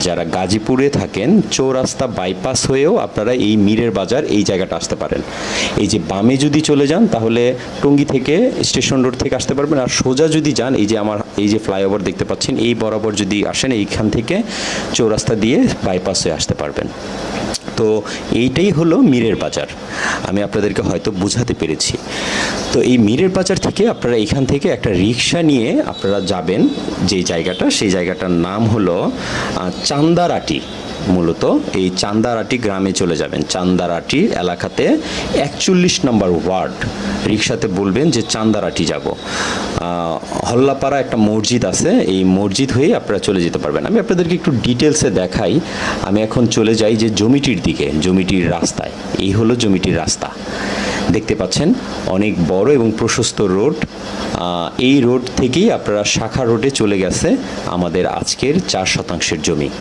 যারা গাজীপুরে থাকেন চৌরাস্তা বাইপাস হয়েও আপনারা এই মীরের বাজার এই জায়গাটা আসতে পারেন। এই যে বামে যদি চলে যান তাহলে টঙ্গী থেকে স্টেশন রোড থেকে আসতে পারবেন, আর সোজা যদি যান এই যে আমার এই যে ফ্লাইওভার দেখতে পাচ্ছেন এই বরাবর যদি আসেন এইখান থেকে চৌরাস্তা দিয়ে বাইপাস হয়ে আসতে পারবেন। তো এইটাই হলো মীরের বাজার, আমি আপনাদেরকে হয়তো বোঝাতে পেরেছি। তো এই মীরের বাজার থেকে আপনারা এখান থেকে একটা রিক্সা নিয়ে আপনারা যাবেন যে জায়গাটা, সেই জায়গাটার নাম হলো চান্দারাটি। মূলত এই চান্দারাটি গ্রামে চলে যাবেন। চান্দারাটি এলাকাতে 41 নম্বর ওয়ার্ড, রিক্সাতে বলবেন যে চান্দারাটি যাব। হল্লাপাড়া একটা মসজিদ আছে, এই মসজিদ হয়ে আপনারা চলে যেতে পারবেন। আমি আপনাদেরকে একটু ডিটেলসে দেখাই। আমি এখন চলে যাই যে জমিটির দিকে, জমিটির রাস্তায়। এই হলো জমিটির রাস্তা, দেখতে পাচ্ছেন অনেক বড় এবং প্রশস্ত রোড। এই রোড থেকেই আপনারা শাখা রোডে চলে গেছে আমাদের আজকের 4 শতাংশের জমি।